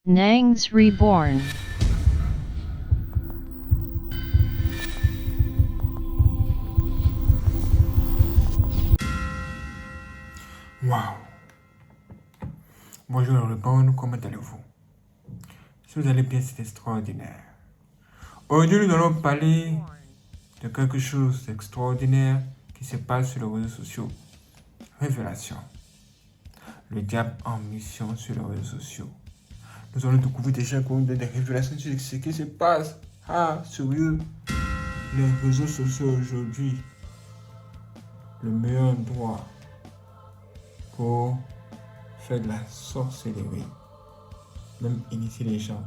Nangs Reborn. Waouh! Bonjour Reborn, comment allez-vous? Si vous allez bien, c'est extraordinaire. Aujourd'hui, nous allons parler de quelque chose d'extraordinaire qui se passe sur les réseaux sociaux. Révélation. Le diable en mission sur les réseaux sociaux. Nous allons découvrir déjà des révélations sur ce qui se passe. Ah, sérieux? Les réseaux sociaux aujourd'hui, le meilleur endroit pour faire de la sorcellerie, même initier les gens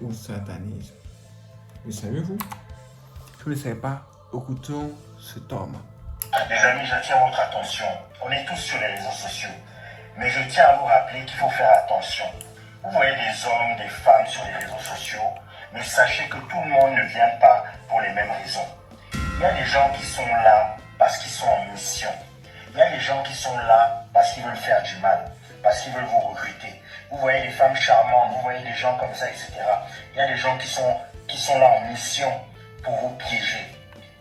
au satanisme. Le savez-vous? Si vous ne le savez pas, écoutons cet homme. Les amis, j'attire votre attention. On est tous sur les réseaux sociaux. Mais je tiens à vous rappeler qu'il faut faire attention. Vous voyez des hommes, des femmes sur les réseaux sociaux, mais sachez que tout le monde ne vient pas pour les mêmes raisons. Il y a des gens qui sont là parce qu'ils sont en mission. Il y a des gens qui sont là parce qu'ils veulent faire du mal, parce qu'ils veulent vous recruter. Vous voyez des femmes charmantes, vous voyez des gens comme ça, etc. Il y a des gens qui sont là en mission pour vous piéger.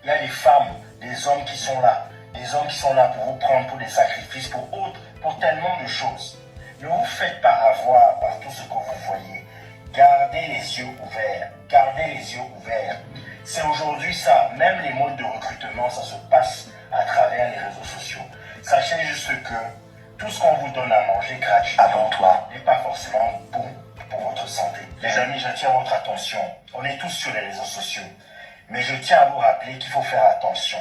Il y a des femmes, des hommes qui sont là. Des hommes qui sont là pour vous prendre pour des sacrifices, pour autres, pour tellement de choses. Ne vous faites pas avoir par tout ce que vous voyez. Gardez les yeux ouverts. Gardez les yeux ouverts. C'est aujourd'hui ça. Même les modes de recrutement, ça se passe à travers les réseaux sociaux. Sachez juste que tout ce qu'on vous donne à manger gratuitement n'est pas forcément bon pour votre santé. Les amis, j'attire votre attention. On est tous sur les réseaux sociaux. Mais je tiens à vous rappeler qu'il faut faire attention.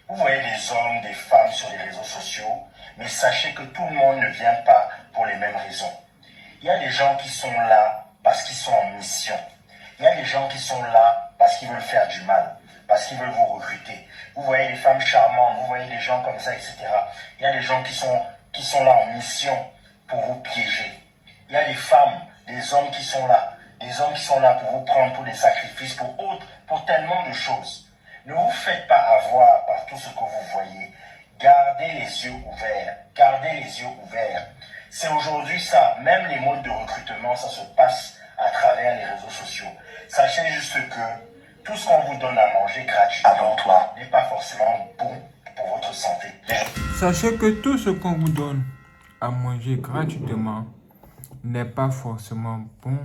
Vous voyez des hommes, des femmes sur les réseaux sociaux, mais sachez que tout le monde ne vient pas pour les mêmes raisons. Il y a des gens qui sont là parce qu'ils sont en mission. Il y a des gens qui sont là parce qu'ils veulent faire du mal, parce qu'ils veulent vous recruter. Vous voyez des femmes charmantes, vous voyez des gens comme ça, etc. Il y a des gens qui sont là en mission pour vous piéger. Il y a des femmes, des hommes qui sont là. Des hommes qui sont là pour vous prendre pour des sacrifices, pour autres, pour tellement de choses. Ne vous faites pas avoir par tout ce que vous voyez. Gardez les yeux ouverts. Gardez les yeux ouverts. C'est aujourd'hui ça. Même les modes de recrutement, ça se passe à travers les réseaux sociaux. Sachez juste que tout ce qu'on vous donne à manger gratuitement n'est pas forcément bon pour votre santé. Sachez que tout ce qu'on vous donne à manger gratuitement n'est pas forcément bon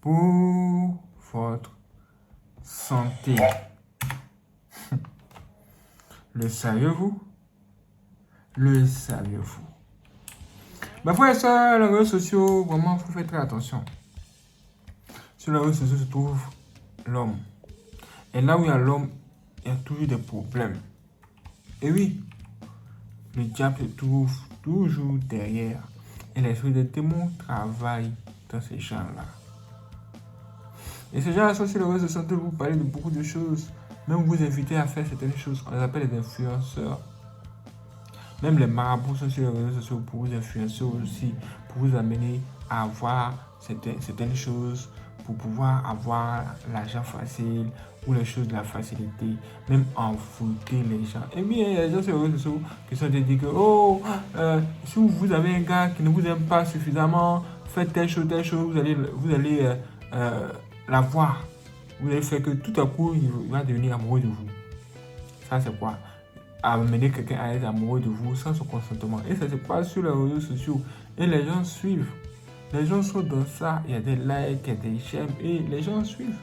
pour votre santé. Le saviez-vous? Le saviez-vous? Mais frère et soeurs, les réseaux sociaux, vraiment, il faut faire très attention. Sur les réseaux sociaux se trouve l'homme. Et là où il y a l'homme, il y a toujours des problèmes. Et oui, le diable se trouve toujours derrière. Et l'esprit de démon travaille dans ces gens-là. Et ces gens-là sont sur les réseaux sociaux, vous parlez de beaucoup de choses. Même vous invitez à faire certaines choses. On les appelle les influenceurs. Même les marabouts sont sur les réseaux sociaux pour vous influencer aussi, pour vous amener à avoir certaines choses, pour pouvoir avoir l'argent facile ou les choses de la facilité, même envoûter les gens. Et bien, il y a des gens sur les réseaux sociaux qui sont dit que, si vous avez un gars qui ne vous aime pas suffisamment, faites telle chose, vous allez l'avoir. Vous allez faire que tout à coup, il va devenir amoureux de vous. Ça, c'est quoi? Amener quelqu'un à être amoureux de vous sans son consentement. Et ça se passe sur les réseaux sociaux. Et les gens suivent. Les gens sont dans ça. Il y a des likes, il y a des j'aime. Et les gens suivent.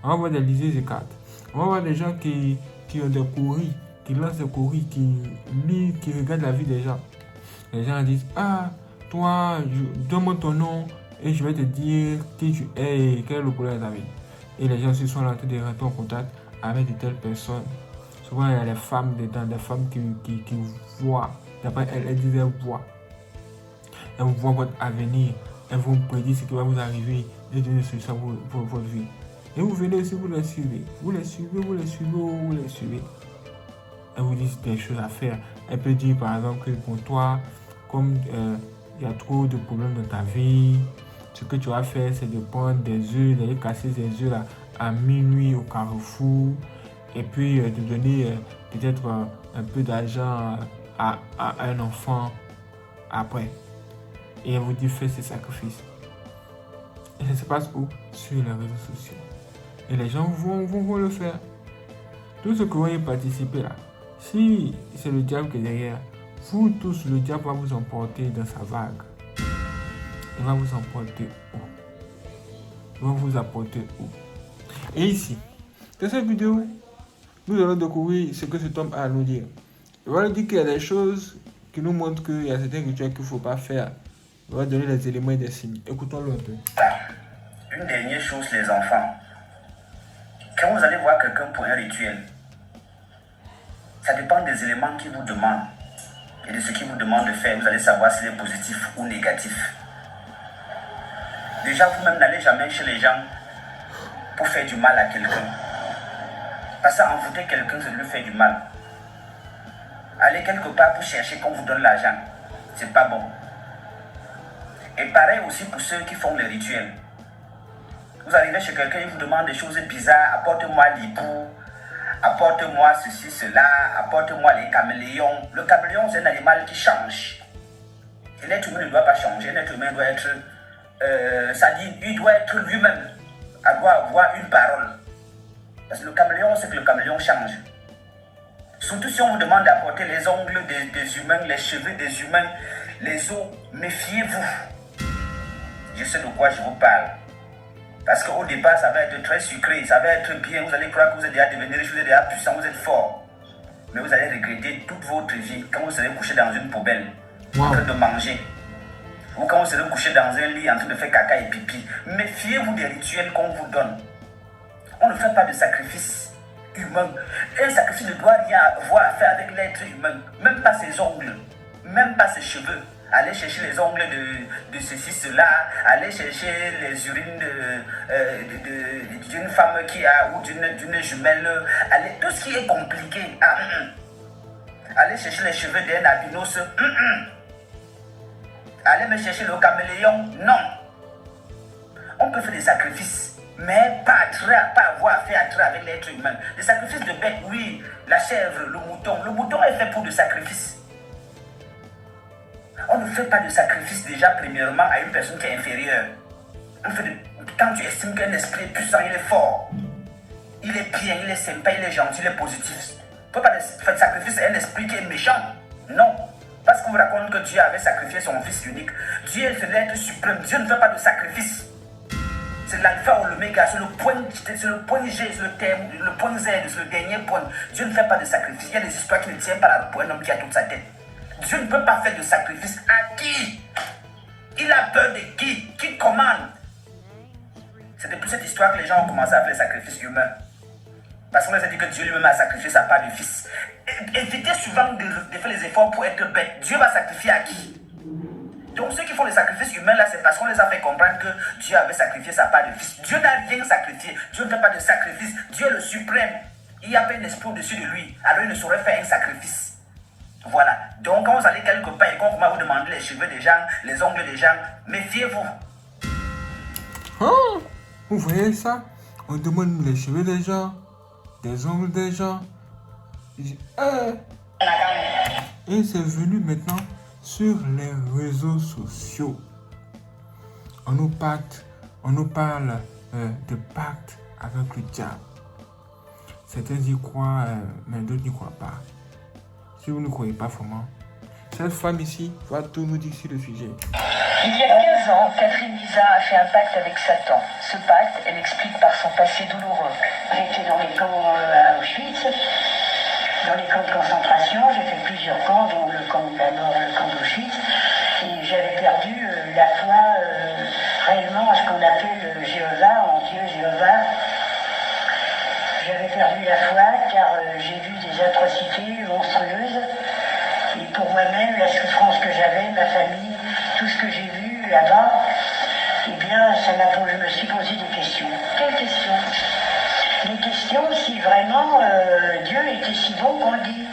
On va voir des liseuses de cartes. On va voir des gens qui ont des courriers, qui lancent des courriers, qui lisent, qui regardent la vie des gens. Les gens disent, ah, toi, donne-moi ton nom et je vais te dire qui tu es et quel est le problème de ta vie. Et les gens aussi sont là en train de rentrer en contact avec de telles personnes. Souvent, il y a des femmes dedans, des femmes qui voient, d'après elles disent elles voient. Elles voient votre avenir, elles vous prédisent ce qui va vous arriver et donner sur ça pour votre vie. Et vous venez aussi, vous les suivez. Vous les suivez. Elles vous disent des choses à faire. Elle peut dire par exemple que pour toi, comme il y a trop de problèmes dans ta vie, ce que tu vas faire, c'est de prendre des œufs, d'aller casser ces œufs là à minuit au carrefour. Et puis de donner peut-être un peu d'argent à un enfant après. Et elle vous dit faites ces sacrifices. Et ça se passe où? Sur les réseaux sociaux. Et les gens vont le faire. Tous ceux qui vont y participer là, si c'est le diable qui est derrière, vous tous, le diable va vous emporter dans sa vague. Il va vous emporter où? Il va vous apporter où? Et ici, dans cette vidéo, nous allons découvrir ce que cet homme a à nous dire. Il va nous dire qu'il y a des choses qui nous montrent qu'il y a certains rituels qu'il ne faut pas faire. Il va donner les éléments et des signes. Écoutons-le un peu. Une dernière chose, les enfants. Quand vous allez voir quelqu'un pour un rituel, ça dépend des éléments qu'il vous demande et de ce qu'il vous demande de faire. Vous allez savoir s'il est positif ou négatif. Déjà, vous-même n'allez jamais chez les gens pour faire du mal à quelqu'un. Parce qu'envoûter quelqu'un, c'est lui faire du mal. Allez quelque part pour chercher qu'on vous donne l'argent, c'est pas bon. Et pareil aussi pour ceux qui font les rituels. Vous arrivez chez quelqu'un, il vous demande des choses bizarres, apporte-moi l'hibou, apporte-moi ceci, cela, apporte-moi les caméléons. Le caméléon, c'est un animal qui change. Et l'être humain ne doit pas changer, l'être humain doit être, il doit être lui-même, il doit avoir une parole. Parce que le caméléon, c'est que le caméléon change. Surtout si on vous demande d'apporter les ongles des humains, les cheveux des humains, les os, méfiez-vous. Je sais de quoi je vous parle. Parce qu'au départ, ça va être très sucré, ça va être bien, vous allez croire que vous êtes déjà devenu riche, vous êtes déjà puissant, vous êtes fort. Mais vous allez regretter toute votre vie quand vous serez couché dans une poubelle, en train de manger. Ou quand vous serez couché dans un lit en train de faire caca et pipi. Méfiez-vous des rituels qu'on vous donne. On ne fait pas de sacrifice humain. Un sacrifice ne doit rien avoir à faire avec l'être humain. Même pas ses ongles, même pas ses cheveux. Allez chercher les ongles de ceci, cela. Allez chercher les urines d'une femme qui a, ou d'une jumelle. Allez, tout ce qui est compliqué. Allez chercher les cheveux d'un albinos. Allez me chercher le caméléon. Non. On peut faire des sacrifices, mais pas avoir à faire avec l'être humain. Des sacrifices de bêtes, oui. La chèvre, le mouton. Le mouton est fait pour des sacrifices. On ne fait pas de sacrifice déjà premièrement à une personne qui est inférieure. Quand tu estimes qu'un esprit est puissant, il est fort, il est bien, il est sympa, il est gentil, il est positif. On ne peut pas faire de sacrifice à un esprit qui est méchant. Non. Parce qu'on vous raconte que Dieu avait sacrifié son fils unique. Dieu est l'être suprême. Dieu ne fait pas de sacrifice. C'est l'alpha ou l'oméga, c'est le point G, c'est le point Z, c'est le dernier point. Dieu ne fait pas de sacrifice. Il y a des histoires qui ne tiennent pas la route pour un homme qui a toute sa tête. Dieu ne peut pas faire de sacrifice à qui? Il a peur de qui? Qui commande? C'est depuis cette histoire que les gens ont commencé à faire des sacrifices humains. Parce qu'on les a dit que Dieu lui-même a sacrifié sa part de fils. Évitez souvent de faire les efforts pour être bête. Dieu va sacrifier à qui? Donc ceux qui font les sacrifices humains là, c'est parce qu'on les a fait comprendre que Dieu avait sacrifié sa part de fils. Dieu n'a rien sacrifié. Dieu ne fait pas de sacrifice. Dieu est le suprême. Il n'y a pas un esprit au-dessus de lui. Alors il ne saurait faire un sacrifice. Voilà. Donc quand vous allez quelque part et qu'on va vous demander les cheveux des gens, les ongles des gens, méfiez-vous. Oh, vous voyez ça? On demande les cheveux des gens, des ongles des gens. Et c'est venu maintenant sur les réseaux sociaux. On nous parle de pacte avec le diable. Certains y croient, mais d'autres n'y croient pas. Si vous ne croyez pas vraiment, cette femme ici va tout nous dire sur le sujet. Il y a 15 ans, Catherine Lisa a fait un pacte avec Satan. Ce pacte, elle explique par son passé douloureux. J'étais dans les camps à Auschwitz, dans les camps de concentration. J'ai fait plusieurs camps, dont le camp d'Auschwitz. Et j'avais perdu la foi réellement à ce qu'on appelle Jéhovah, en Dieu Jéhovah. J'avais perdu la foi car j'ai vu des atrocités monstrueuses. Et pour moi-même, la souffrance que j'avais, ma famille, tout ce que j'ai vu là-bas, eh bien, je me suis posé des questions. Quelles questions? Des questions si vraiment Dieu était si bon qu'on le dit.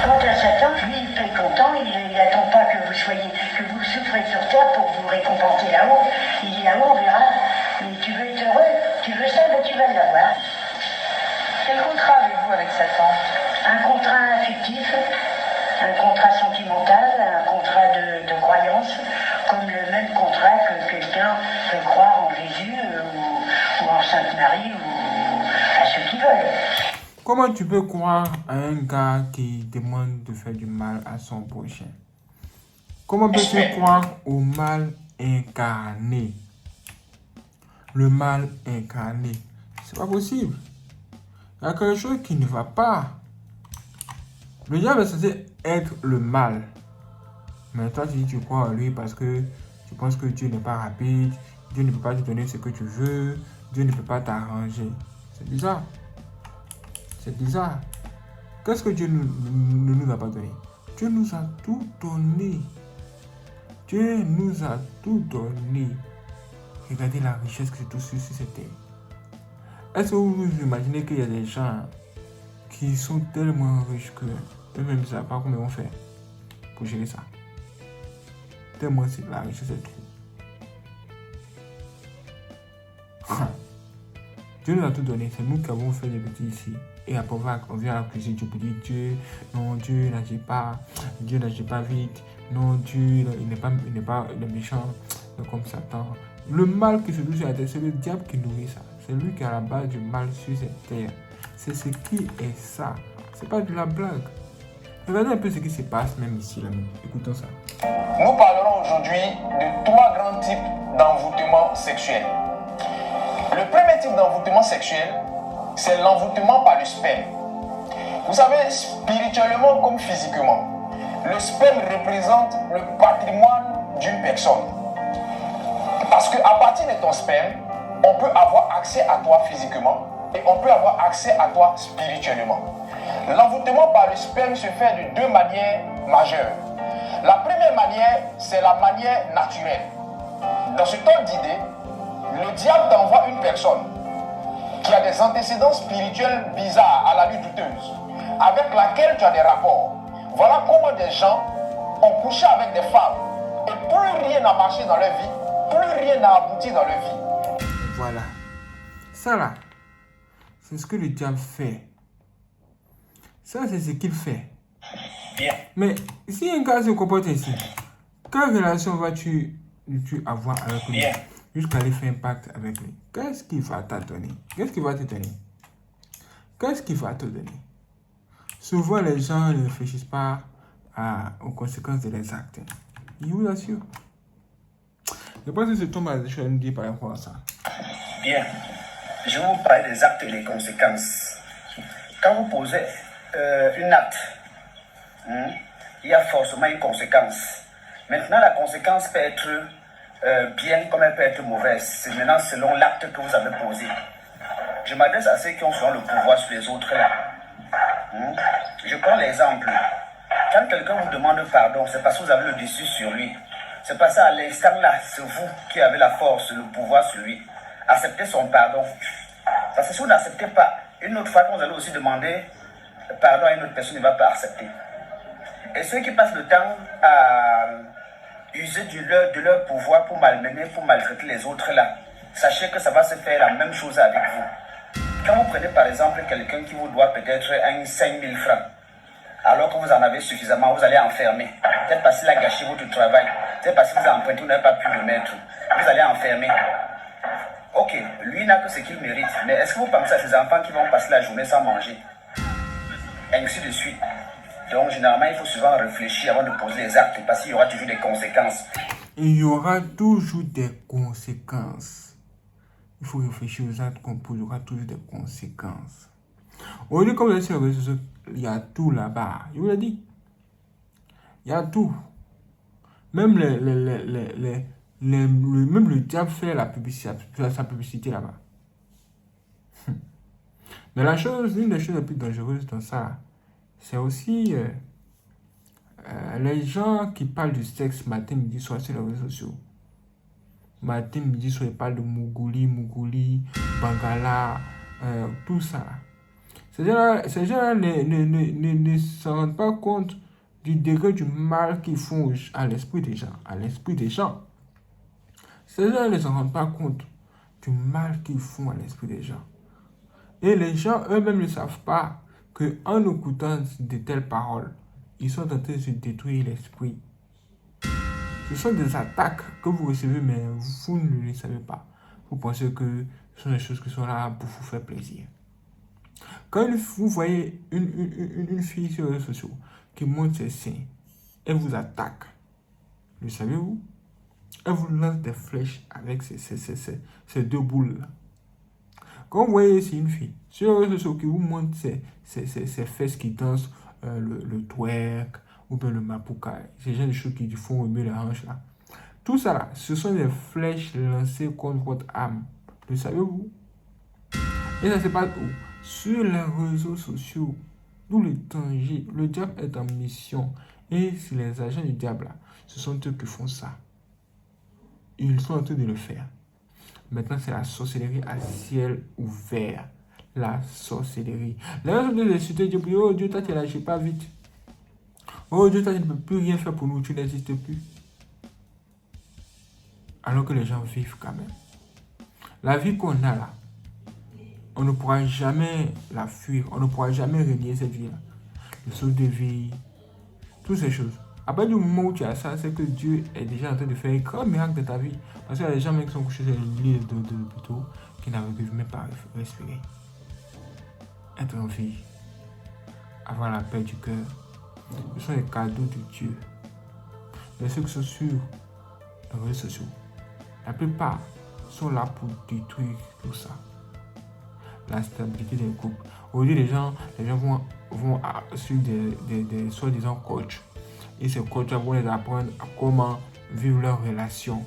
Quant à Satan, lui, il est content, il n'attend pas que vous souffrez sur terre pour vous récompenser là-haut. Il dit là-haut, on verra. Mais tu veux être heureux, tu veux ça, ben tu vas l'avoir. Quel contrat avez-vous avec Satan? Un contrat affectif, un contrat sentimental, un contrat de croyance, comme le même vrai que quelqu'un peut croire en Jésus ou en Sainte Marie ou à ceux qui veulent. Comment tu peux croire à un gars qui demande de faire du mal à son prochain? Comment peux-tu croire au mal incarné? Le mal incarné. C'est pas possible. Il y a quelque chose qui ne va pas. Le diable est censé être le mal. Mais toi, si tu crois en lui parce que tu penses que Dieu n'est pas rapide, Dieu ne peut pas te donner ce que tu veux, Dieu ne peut pas t'arranger. C'est bizarre. C'est bizarre. Qu'est-ce que Dieu ne nous a pas donné? Dieu nous a tout donné. Dieu nous a tout donné. Regardez la richesse que se trouve sur cette terre. Est-ce que vous vous imaginez qu'il y a des gens qui sont tellement riches que eux-mêmes ne savent pas comment ils vont faire pour gérer ça? Tellement c'est la richesse est trop. Dieu nous a tout donné. C'est nous qui avons fait des petits ici. Et après, on vient accuser Dieu pour dire Dieu, non, Dieu n'agit pas. Dieu n'agit pas vite. Non, Dieu, il n'est pas le méchant, comme Satan. Le mal qui se trouve sur la terre, c'est le diable qui nourrit ça. C'est lui qui a la base du mal sur cette terre. C'est ce qui est ça. C'est pas de la blague. Regardez un peu ce qui se passe même ici, là. Écoutons ça. Nous parlerons aujourd'hui de 3 grands types d'envoûtement sexuel. Le premier type d'envoûtement sexuel, c'est l'envoûtement par le sperme. Vous savez, spirituellement comme physiquement, le sperme représente le patrimoine d'une personne. Parce qu'à partir de ton sperme, on peut avoir accès à toi physiquement et on peut avoir accès à toi spirituellement. L'envoûtement par le sperme se fait de 2 manières majeures. La première manière, c'est la manière naturelle. Dans ce temps d'idée, le diable t'envoie une personne qui a des antécédents spirituels bizarres à la nuit douteuse, avec laquelle tu as des rapports. Voilà comment des gens ont couché avec des femmes et plus rien n'a marché dans leur vie, plus rien n'a abouti dans leur vie. Voilà. Ça là, c'est ce que le diable fait. Ça, c'est ce qu'il fait. Bien. Mais si un gars se comporte ainsi, quelle relation vas-tu avoir avec lui? Bien. Jusqu'à aller faire un pacte avec lui. Qu'est-ce qu'il va te donner? Qu'est-ce qu'il va te donner? Qu'est-ce qu'il va te donner? Souvent, les gens ne réfléchissent pas aux conséquences de leurs actes. Je vous assure. Je pense que c'est Thomas qui nous dit par rapport à ça. Bien. Je vais vous parler des actes et des conséquences. Quand vous posez une acte, il y a forcément une conséquence. Maintenant, la conséquence peut être bien comme elle peut être mauvaise. C'est maintenant selon l'acte que vous avez posé. Je m'adresse à ceux qui ont souvent le pouvoir sur les autres là. Je prends l'exemple. Quand quelqu'un vous demande pardon, c'est parce que vous avez le dessus sur lui. C'est parce qu'à l'instant là, c'est vous qui avez la force, le pouvoir sur lui. Acceptez son pardon. Parce que si vous n'acceptez pas, une autre fois, quand vous allez aussi demander pardon à une autre personne, il ne va pas accepter. Et ceux qui passent le temps à user de leur pouvoir pour malmener, pour maltraiter les autres là, sachez que ça va se faire la même chose avec vous. Quand vous prenez par exemple quelqu'un qui vous doit peut-être 5 000 francs, alors que vous en avez suffisamment, vous allez enfermer. Peut-être parce qu'il a gâché votre travail, peut-être parce que vous avez emprunté, vous n'avez pas pu le mettre. Vous allez enfermer. Ok, lui n'a que ce qu'il mérite, mais est-ce que vous pensez à ces enfants qui vont passer la journée sans manger? Ainsi de suite. Donc, généralement, il faut souvent réfléchir avant de poser les actes parce qu'il y aura toujours des conséquences. Il y aura toujours des conséquences. Il faut réfléchir aux actes qu'on pose, il y aura toujours des conséquences. Aujourd'hui, comme vous êtes sur les réseaux sociaux, il y a tout là-bas. Je vous l'ai dit. Il y a tout. Même même le diable fait sa publicité là-bas. Mais une des choses les plus dangereuses dans ça, c'est aussi les gens qui parlent du sexe matin, midi, soir sur les réseaux sociaux. Matin, midi, soir, ils parlent de Mougouli, Bangala, tout ça. Ces gens-là ne se rendent pas compte du degré du mal qu'ils font à l'esprit des gens. Ces gens ne se rendent pas compte du mal qu'ils font à l'esprit des gens. Et les gens eux-mêmes ne savent pas qu'en écoutant de telles paroles, ils sont en train de se détruire l'esprit. Ce sont des attaques que vous recevez, mais vous ne les savez pas. Vous pensez que ce sont des choses qui sont là pour vous faire plaisir. Quand vous voyez une fille sur les réseaux sociaux qui montre ses seins, elle vous attaque. Le savez-vous? Elle vous lance des flèches avec ces deux boules-là. Quand vous voyez ici une fille sur les réseaux sociaux qui vous montre ses fesses qui dansent, le twerk ou bien le mapuka, ces gens de choses qui font remuer la hanche là. Tout ça là, ce sont des flèches lancées contre votre âme. Le savez-vous? Et ça se passe où? Sur les réseaux sociaux. D'où le danger. Le diable est en mission. Et c'est les agents du diable là, ce sont eux qui font ça. Ils sont en train de le faire. Maintenant, c'est la sorcellerie à ciel ouvert. La sorcellerie. Les gens sont de insulter Dieu. Oh Dieu, toi tu n'agis pas vite. Oh Dieu, toi tu ne peux plus rien faire pour nous. Tu n'existes plus. Alors que les gens vivent quand même. La vie qu'on a là, on ne pourra jamais la fuir. On ne pourra jamais renier cette vie-là. Le saut de vie, toutes ces choses. Après du moment où tu as ça, c'est que Dieu est déjà en train de faire un grand miracle de ta vie. Parce qu'il y a des gens qui sont couchés sur les lits de l'hôpital qui n'arrivent même pas à respirer. Être en vie, avoir la paix du cœur, ce sont les cadeaux de Dieu. Mais ceux qui sont sur les réseaux sociaux, la plupart sont là pour détruire tout ça. La stabilité des couples. Aujourd'hui, les gens vont suivre des soi-disant coachs. Et ces coachs vont les apprendre à comment vivre leur relation.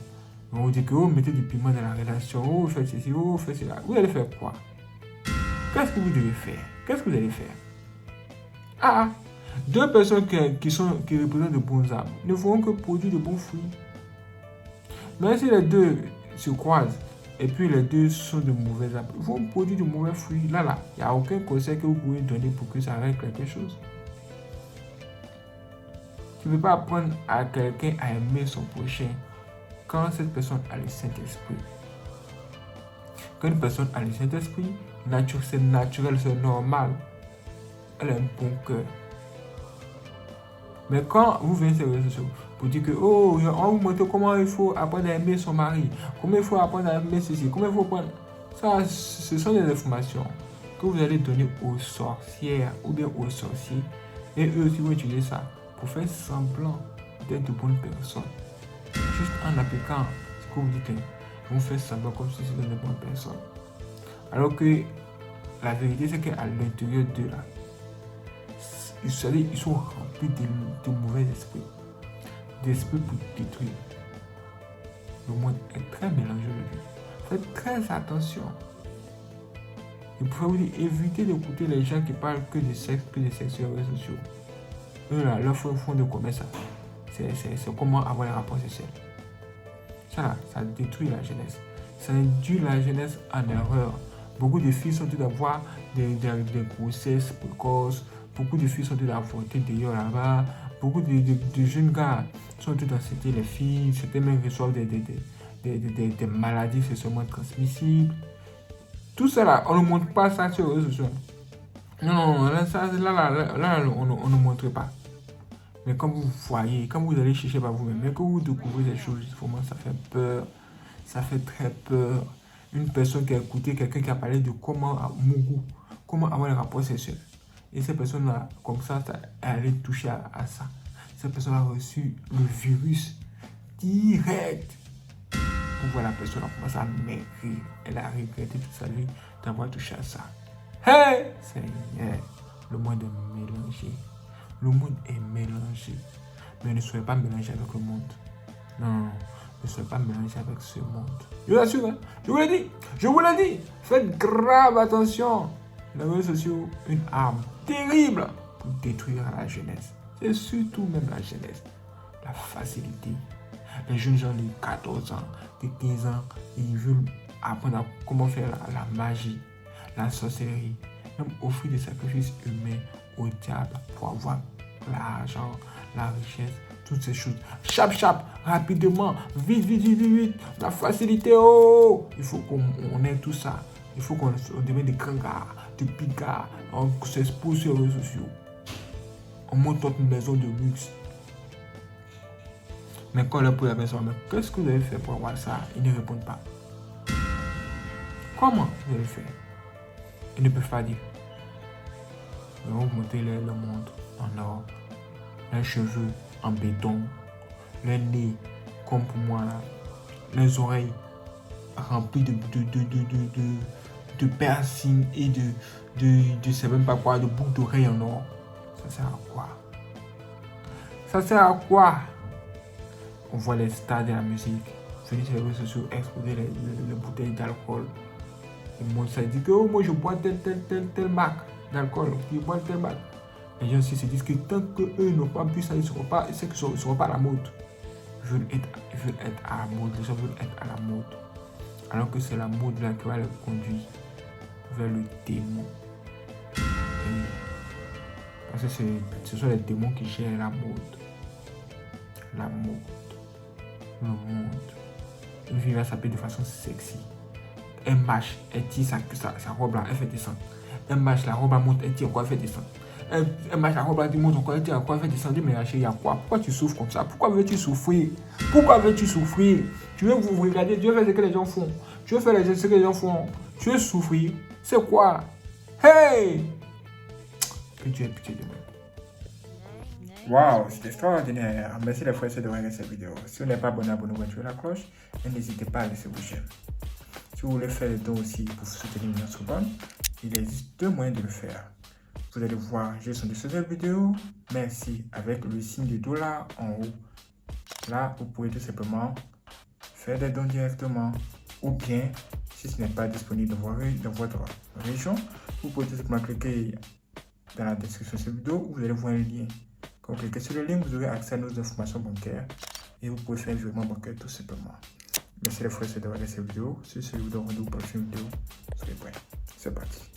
Ils vont vous dire que oh, mettez du piment dans la relation, oh, faites ceci, oh, faites cela. Vous allez faire quoi? Qu'est-ce que vous devez faire? Qu'est-ce que vous allez faire? Ah, deux personnes qui représentent de bons arbres ne feront que produire de bons fruits. Mais si les deux se croisent et puis les deux sont de mauvais arbres, ils vont produire de mauvais fruits. Là, il n'y a aucun conseil que vous pouvez donner pour que ça règle quelque chose. Tu ne peux pas apprendre à quelqu'un à aimer son prochain quand cette personne a le Saint-Esprit. Quand une personne a le Saint-Esprit, c'est naturel, c'est normal. Elle a un bon cœur. Mais quand vous venez sur les réseaux sociaux pour dire que oh, on vous montre comment il faut apprendre à aimer son mari, comment il faut apprendre à aimer ceci, comment il faut apprendre. Ça, ce sont des informations que vous allez donner aux sorcières ou bien aux sorciers. Et eux aussi vont utiliser ça pour faire semblant d'être de bonnes personnes. Juste en appliquant ce que vous dites, ils vont faire semblant comme si c'était de bonnes personnes. Alors que la vérité, c'est qu'à l'intérieur d'eux, là, ils sont remplis de mauvais esprits. D'esprits pour détruire. Le monde est très mélangé aujourd'hui. Faites très attention. Je pourrais vous dire, évitez d'écouter les gens qui parlent que de sexe sur les réseaux sociaux. Eux là, leur fond de commerce, c'est comment avoir les rapports sexuels. Ça là, ça détruit la jeunesse. Ça induit la jeunesse en erreur. Beaucoup de filles sont toutes d'avoir des grossesses précoces. Beaucoup de filles sont toutes d'avorter d'ailleurs là-bas. Beaucoup de jeunes gars sont tous d'accepter les filles. Certains même reçoivent des maladies sexuellement transmissibles. Tout ça là, on ne montre pas ça sur les réseaux sociaux. Non, là, on ne montre pas. Mais quand vous voyez, quand vous allez chercher par vous-même, mais que vous découvrez ces choses, vraiment, ça fait peur. Ça fait très peur. Une personne qui a écouté quelqu'un qui a parlé de comment avoir les rapports sexuels. Et cette personne-là, comme ça, elle allait toucher à ça. Cette personne a reçu le virus direct. Vous voyez la personne, elle commence à maigrir. Elle a regretté toute sa vie d'avoir touché à ça. Hey, Seigneur, le monde est mélangé. Le monde est mélangé. Mais ne soyez pas mélangé avec le monde. Non, ne soyez pas mélangé avec ce monde. Je vous assure, hein? Je vous l'ai dit. Faites grave attention. Les réseaux sociaux, une arme terrible pour détruire la jeunesse. C'est surtout même la jeunesse. La facilité. Les jeunes gens de 14 ans, de 15 ans, ils veulent apprendre à comment faire la magie, la sorcellerie, même offrir des sacrifices humains au diable pour avoir l'argent, la richesse, toutes ces choses. Chap, rapidement, vite, la facilité, oh! Il faut qu'on ait tout ça. Il faut qu'on devienne des grands gars, des big gars, on s'expose sur les réseaux sociaux. On monte notre maison de luxe. Mais quand on leur pose la question, mais qu'est-ce que vous avez fait pour avoir ça? Ils ne répondent pas. Comment vous avez fait? Ils ne peuvent pas dire. Ils vont monter le montre en or, leurs cheveux en béton, le nez comme pour moi là, les oreilles remplies de piercings et de sais même pas quoi, de boucles d'oreilles en or. Ça sert à quoi? Ça sert à quoi? On voit les stars de la musique venir sur les réseaux sociaux exposer les bouteilles d'alcool. Et moi, ça dit que oh, moi je bois telle marque d'alcool, je bois telle marque. Les gens aussi se disent que tant qu'eux n'ont pas bu ça, ils ne seront pas à la mode. Ils veulent être à la mode, les gens veulent être à la mode. Alors que c'est la mode là qui va les conduire vers le démon. Parce que ce sont les démons qui gèrent la mode. La mode. Le monde. Une fille va s'appeler de façon sexy. Elle marche, elle tire sa robe là, elle fait descendre. Elle marche, la robe elle monte, elle tire encore, elle fait descendre. Elle marche, la robe elle monte encore, elle tire encore, elle fait descendre. Mais il y a quoi? Pourquoi tu souffres comme ça? Pourquoi veux-tu souffrir? Pourquoi veux-tu souffrir? Tu veux vous regarder, tu veux faire ce que les gens font. Tu veux faire ce que les gens font. Tu veux souffrir. C'est quoi? Hey! Que Dieu ait pitié de moi. Waouh, c'est extraordinaire. Merci les frères de regarder cette vidéo. Si vous n'êtes pas abonné, abonnez-vous, activez la cloche et n'hésitez pas à laisser vos j'aime. Si vous voulez faire le don aussi pour soutenir notre bonne, il existe deux moyens de le faire. Vous allez voir, j'ai son de cette vidéo. Merci avec le signe du dollar en haut. Là, vous pouvez tout simplement faire des dons directement. Ou bien, si ce n'est pas disponible dans votre région, vous pouvez tout simplement cliquer dans la description de cette vidéo où vous allez voir un lien. Quand vous cliquez sur le lien, vous aurez accès à nos informations bancaires et vous pouvez faire un virement bancaire tout simplement. Merci les frères d'avoir regardé cette vidéo. Si c'est vous donne rendez-vous pour la prochaine vidéo, soyez prêts. C'est parti.